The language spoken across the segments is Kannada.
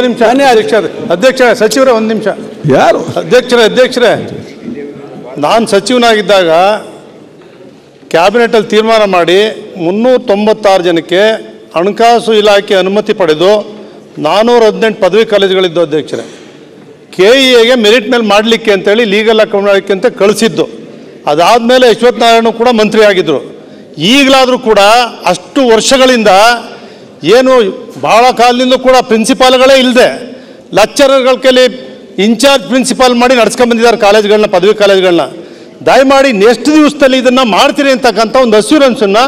ನಿಮಿಷ ಅಧ್ಯಕ್ಷರೇ ಸಚಿವರೇ ಒಂದು ನಿಮಿಷ. ಯಾರು ಅಧ್ಯಕ್ಷರೇ ನಾನು ಸಚಿವನಾಗಿದ್ದಾಗ ಕ್ಯಾಬಿನೆಟಲ್ಲಿ ತೀರ್ಮಾನ ಮಾಡಿ 396 ಜನಕ್ಕೆ ಹಣಕಾಸು ಇಲಾಖೆ ಅನುಮತಿ ಪಡೆದು 418 ಪದವಿ ಕಾಲೇಜುಗಳಿದ್ದು ಅಧ್ಯಕ್ಷರೇ. KEAಗೆ ಮೆರಿಟ್ ಮೇಲೆ ಮಾಡಲಿಕ್ಕೆ ಅಂತೇಳಿ ಲೀಗಲ್ ಅಕೌಂಟ್ ಅಂತ ಕಳಿಸಿದ್ದು. ಅದಾದಮೇಲೆ ಯಶವಂತನಾರಾಯಣ ಕೂಡ ಮಂತ್ರಿ ಆಗಿದ್ದರು. ಈಗಲಾದರೂ ಕೂಡ ಅಷ್ಟು ವರ್ಷಗಳಿಂದ ಏನು ಭಾಳ ಕಾಲದಿಂದ ಕೂಡ ಪ್ರಿನ್ಸಿಪಾಲ್ಗಳೇ ಇಲ್ಲದೆ ಲೆಕ್ಚರರ್ಗಳ ಕೈಲಿ ಇನ್ಚಾರ್ಜ್ ಪ್ರಿನ್ಸಿಪಾಲ್ ಮಾಡಿ ನಡ್ಸ್ಕೊಂಡ್ಬಂದಿದ್ದಾರೆ ಕಾಲೇಜ್ಗಳನ್ನ, ಪದವಿ ಕಾಲೇಜ್ಗಳನ್ನ. ದಯಮಾಡಿ ನೆಕ್ಸ್ಟ್ ದಿವಸದಲ್ಲಿ ಇದನ್ನು ಮಾಡ್ತೀರಿ ಅಂತಕ್ಕಂಥ ಒಂದು ಅಶ್ಯೂರೆನ್ಸನ್ನು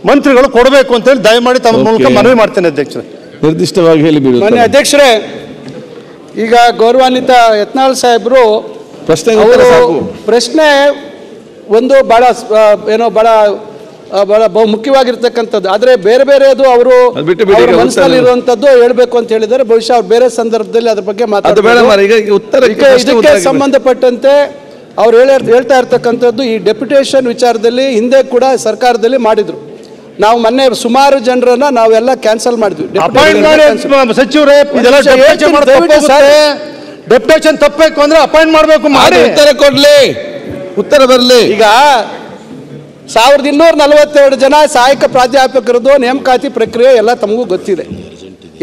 ಮಂತ್ರಿಗಳು ಕೊಡಬೇಕು ಅಂತೇಳಿ ದಯಮಾಡಿ ತಮ್ಮ ಮೂಲಕ ಮನವಿ ಮಾಡ್ತೇನೆ ಅಧ್ಯಕ್ಷರೇ. ನಿರ್ದಿಷ್ಟವಾಗಿ ಹೇಳಿ. ಮಾನ್ಯ ಅಧ್ಯಕ್ಷರೇ, ಈಗ ಗೌರವಾನ್ವಿತ ಯತ್ನಾಳ್ ಸಾಹೇಬರು ಪ್ರಶ್ನೆ ಒಂದು ಭಾಳ ಏನೋ ಭಾಳ ಬಹು ಮುಖ್ಯವಾಗಿರ್ತಕ್ಕಂಥದ್ದು. ಆದರೆ ಬೇರೆ ಬೇರೆದು ಅವರು ಮನಸ್ಸಲ್ಲಿರುವಂಥದ್ದು ಹೇಳಬೇಕು ಅಂತ ಹೇಳಿದ್ದಾರೆ. ಬಹುಶಃ ಅವ್ರು ಬೇರೆ ಸಂದರ್ಭದಲ್ಲಿ ಅದ್ರ ಬಗ್ಗೆ ಇದಕ್ಕೆ ಸಂಬಂಧಪಟ್ಟಂತೆ ಅವ್ರು ಹೇಳ್ತಾ ಇರ್ತಕ್ಕಂಥದ್ದು ಈ ಡೆಪ್ಯುಟೇಷನ್ ವಿಚಾರದಲ್ಲಿ ಹಿಂದೆ ಕೂಡ ಸರ್ಕಾರದಲ್ಲಿ ಮಾಡಿದ್ರು. ನಾವು ಮೊನ್ನೆ ಸುಮಾರು ಜನರನ್ನ ನಾವೆಲ್ಲ ಕ್ಯಾನ್ಸಲ್ ಮಾಡಿದ್ವಿ. ಸಚಿವರೇ ಡೆಪ್ಯುಟೇಷನ್ ತಪ್ಪಬೇಕು ಅಂದ್ರೆ ಅಪಾಯಿಂಟ್ ಮಾಡಬೇಕು, ಮಾಡಿ ಉತ್ತರ ಕೊಡ್ಲಿ, ಉತ್ತರ ಬರಲಿ. ಈಗ 1242 ಜನ ಸಹಾಯಕ ಪ್ರಾಧ್ಯಾಪಕರದ್ದು ನೇಮಕಾತಿ ಪ್ರಕ್ರಿಯೆ ಎಲ್ಲ ತಮಗೂ ಗೊತ್ತಿದೆ.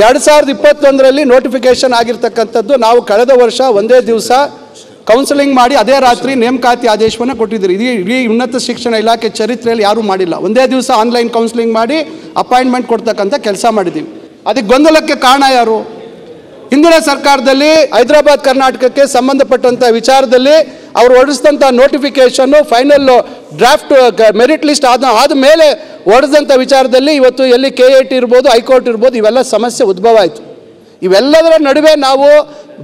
2021ರಲ್ಲಿ ನೋಟಿಫಿಕೇಶನ್ ಆಗಿರ್ತಕ್ಕಂಥದ್ದು. ನಾವು ಕಳೆದ ವರ್ಷ ಒಂದೇ ದಿವಸ ಕೌನ್ಸಿಲಿಂಗ್ ಮಾಡಿ ಅದೇ ರಾತ್ರಿ ನೇಮಕಾತಿ ಆದೇಶವನ್ನು ಕೊಟ್ಟಿದ್ದೀರಿ. ಇಡೀ ಉನ್ನತ ಶಿಕ್ಷಣ ಇಲಾಖೆ ಚರಿತ್ರೆಯಲ್ಲಿ ಯಾರೂ ಮಾಡಿಲ್ಲ. ಒಂದೇ ದಿವಸ ಆನ್ಲೈನ್ ಕೌನ್ಸಿಲಿಂಗ್ ಮಾಡಿ ಅಪಾಯಿಂಟ್ಮೆಂಟ್ ಕೊಡ್ತಕ್ಕಂಥ ಕೆಲಸ ಮಾಡಿದ್ದೀವಿ. ಅದಕ್ಕೆ ಗೊಂದಲಕ್ಕೆ ಕಾರಣ ಯಾರು? ಹಿಂದಿನ ಸರ್ಕಾರದಲ್ಲಿ ಹೈದರಾಬಾದ್ ಕರ್ನಾಟಕಕ್ಕೆ ಸಂಬಂಧಪಟ್ಟಂಥ ವಿಚಾರದಲ್ಲಿ ಅವರು ಹೊರಡಿಸಿದಂಥ ನೋಟಿಫಿಕೇಶನ್ನು ಫೈನಲ್ ಡ್ರಾಫ್ಟ್ ಮೆರಿಟ್ ಲಿಸ್ಟ್ ಆದ ಮೇಲೆ ಹೊರಡಿಸಿದಂಥ ವಿಚಾರದಲ್ಲಿ ಇವತ್ತು ಎಲ್ಲಿ KIT ಇರ್ಬೋದು, ಹೈಕೋರ್ಟ್ ಇರ್ಬೋದು, ಇವೆಲ್ಲ ಸಮಸ್ಯೆ ಉದ್ಭವ ಆಯಿತು. ಇವೆಲ್ಲದರ ನಡುವೆ ನಾವು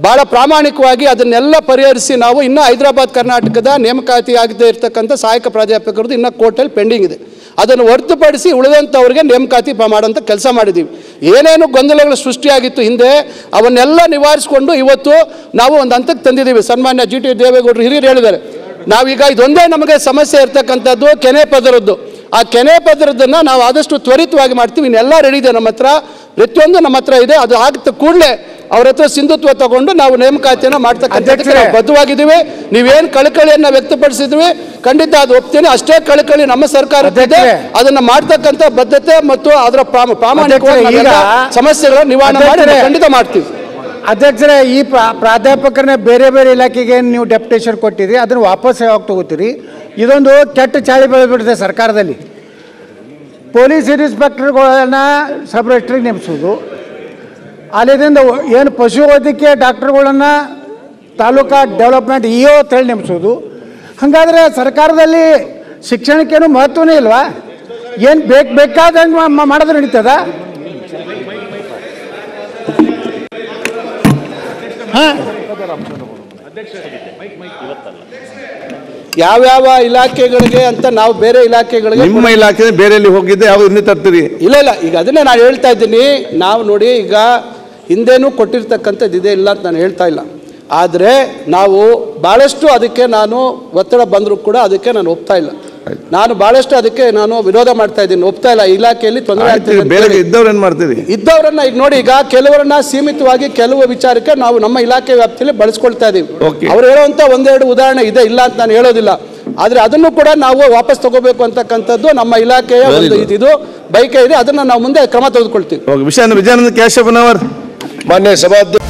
ಭಾಳ ಪ್ರಾಮಾಣಿಕವಾಗಿ ಅದನ್ನೆಲ್ಲ ಪರಿಹರಿಸಿ ನಾವು ಇನ್ನೂ ಹೈದರಾಬಾದ್ ಕರ್ನಾಟಕದ ನೇಮಕಾತಿ ಆಗದೇ ಇರತಕ್ಕಂಥ ಸಹಾಯಕ ಪ್ರಾಧ್ಯಾಪಕರದ್ದು ಇನ್ನೂ ಕೋರ್ಟಲ್ಲಿ ಪೆಂಡಿಂಗ್ ಇದೆ. ಅದನ್ನು ಹೊರತುಪಡಿಸಿ ಉಳಿದಂಥವ್ರಿಗೆ ನೇಮಕಾತಿ ಮಾಡೋಂಥ ಕೆಲಸ ಮಾಡಿದ್ದೀವಿ. ಏನೇನು ಗೊಂದಲಗಳು ಸೃಷ್ಟಿಯಾಗಿತ್ತು ಹಿಂದೆ ಅವನ್ನೆಲ್ಲ ನಿವಾರಿಸಿಕೊಂಡು ಇವತ್ತು ನಾವು ಒಂದು ಹಂತಕ್ಕೆ ತಂದಿದ್ದೀವಿ. ಸನ್ಮಾನ್ಯ GT ದೇವೇಗೌಡರು ಹಿರಿಯರು ಹೇಳಿದ್ದಾರೆ, ನಾವೀಗ ಇದೊಂದೇ ನಮಗೆ ಸಮಸ್ಯೆ ಇರ್ತಕ್ಕಂಥದ್ದು ಕೆನೆ ಪದರದ್ದು. ಆ ಕೆನೆ ಪದರದನ್ನು ನಾವು ಆದಷ್ಟು ತ್ವರಿತವಾಗಿ ಮಾಡ್ತೀವಿ. ಇನ್ನೆಲ್ಲ ರೆಡಿ ಇದೆ ನಮ್ಮ ಹತ್ರ, ಪ್ರತಿಯೊಂದು ನಮ್ಮ ಹತ್ರ ಇದೆ. ಅದು ಆಗ್ತ ಕೂಡಲೇ ಅವ್ರ ಹತ್ರ ಸಿಂಧುತ್ವ ತಗೊಂಡು ನಾವು ನೇಮಕಾತಿಯನ್ನು ಮಾಡ್ತಕ್ಕಂಥದ್ದಕ್ಕೆ ನಾವು ಬದ್ಧವಾಗಿದ್ದೀವಿ. ನೀವೇನು ಕಳಕಳಿಯನ್ನು ವ್ಯಕ್ತಪಡಿಸಿದ್ವಿ ಖಂಡಿತ ಅದು ಒಪ್ತೀನಿ. ಅಷ್ಟೇ ಕಳಕಳಿ ನಮ್ಮ ಸರ್ಕಾರದಿದೆ. ಅದನ್ನು ಮಾಡ್ತಕ್ಕಂಥ ಬದ್ಧತೆ ಮತ್ತು ಅದರ ಪ್ರಾಮಾಣಿಕವಾಗಿ ಸಮಸ್ಯೆಗಳನ್ನು ನಿವಾರಣೆ ಮಾಡಿ ಖಂಡಿತ ಮಾಡ್ತೀವಿ. ಅಧ್ಯಕ್ಷರೇ, ಈ ಪ್ರಾಧ್ಯಾಪಕರನ್ನ ಬೇರೆ ಬೇರೆ ಇಲಾಖೆಗೆ ನೀವು ಡೆಪ್ಯುಟೇಷನ್ ಕೊಟ್ಟಿರಿ, ಅದನ್ನು ವಾಪಸ್ ಯಾವಾಗ ತಗೋತೀರಿ? ಇದೊಂದು ಕೆಟ್ಟ ಚಾಳಿ ಬೆಳೆದ್ಬಿಟ್ಟಿದೆ ಸರ್ಕಾರದಲ್ಲಿ. ಪೊಲೀಸ್ ಇನ್ಸ್ಪೆಕ್ಟರ್ಗಳನ್ನ ಸಬ್ ರಿಜಿಸ್ಟ್ರಿಗೆ ನೇಮಿಸೋದು, ಅಲ್ಲಿಂದ ಏನು ಪಶುವೈದ್ಯಕೀಯ ಡಾಕ್ಟರ್ಗಳನ್ನು ತಾಲೂಕಾ ಡೆವಲಪ್ಮೆಂಟ್ EO ಅಂತೇಳಿ ನೇಮಿಸೋದು. ಹಾಗಾದರೆ ಸರ್ಕಾರದಲ್ಲಿ ಶಿಕ್ಷಣಕ್ಕೇನು ಮಹತ್ವನೇ ಇಲ್ವಾ? ಏನು ಬೇಕಾದಂಗೆ ಮಾಡೋದು ನಡೀತದ? ಯಾವ್ಯಾವ ಇಲಾಖೆಗಳಿಗೆ ಅಂತ ನಾವು ಬೇರೆ ಇಲಾಖೆಗಳಿಗೆ, ನಿಮ್ಮ ಇಲಾಖೆ ಬೇರೆ ಹೋಗಿದ್ದೆ ಯಾವ ಹಿಂದೆ ತರ್ತೀರಿ? ಇಲ್ಲ, ಈಗ ಅದನ್ನೇ ನಾನು ಹೇಳ್ತಾ ಇದ್ದೀನಿ. ನಾವು ನೋಡಿ, ಈಗ ಹಿಂದೇನೂ ಕೊಟ್ಟಿರ್ತಕ್ಕಂಥದ್ದು ಇದೆ, ಇಲ್ಲ ಅಂತ ನಾನು ಹೇಳ್ತಾ ಇಲ್ಲ. ಆದರೆ ನಾವು ಭಾಳಷ್ಟು ಅದಕ್ಕೆ ನಾನು ಒತ್ತಡ ಬಂದರೂ ಕೂಡ ಅದಕ್ಕೆ ನಾನು ಒಪ್ತಾ ಇಲ್ಲ. ನಾನು ಭಾಳಷ್ಟು ಅದಕ್ಕೆ ನಾನು ವಿರೋಧ ಮಾಡ್ತಾ ಇದ್ದೀನಿ, ಒಪ್ತಾ ಇಲ್ಲ. ಇಲಾಖೆಯಲ್ಲಿ ತೊಂದರೆ ಆಗ್ತಿದೆ. ಇದ್ದವ್ರೇನು ಮಾಡ್ತೀರಿ? ಇದ್ದವರನ್ನ ಈಗ ನೋಡಿ, ಈಗ ಕೆಲವರನ್ನ ಸೀಮಿತವಾಗಿ ಕೆಲವು ವಿಚಾರಕ್ಕೆ ನಾವು ನಮ್ಮ ಇಲಾಖೆ ವ್ಯಾಪ್ತಿಯಲ್ಲಿ ಬಳಸ್ಕೊಳ್ತಾ ಇದ್ದೀವಿ. ಅವ್ರು ಹೇಳುವಂಥ ಒಂದೆರಡು ಉದಾಹರಣೆ ಇದೆ, ಇಲ್ಲ ಅಂತ ನಾನು ಹೇಳೋದಿಲ್ಲ. ಆದರೆ ಅದನ್ನು ಕೂಡ ನಾವು ವಾಪಸ್ ತಗೋಬೇಕು ಅಂತಕ್ಕಂಥದ್ದು ನಮ್ಮ ಇಲಾಖೆಯ ಒಂದು ಇದು ಬೈಕೆ ಇದೆ. ಅದನ್ನು ನಾವು ಮುಂದೆ ಕ್ರಮ ತೆಗೆದುಕೊಳ್ತೀವಿ. ವಿಜಯಾನಂದ ಕೇಶವನವರ್, ಮಾನ್ಯ ಸಭಾಧ್ಯಕ್ಷ.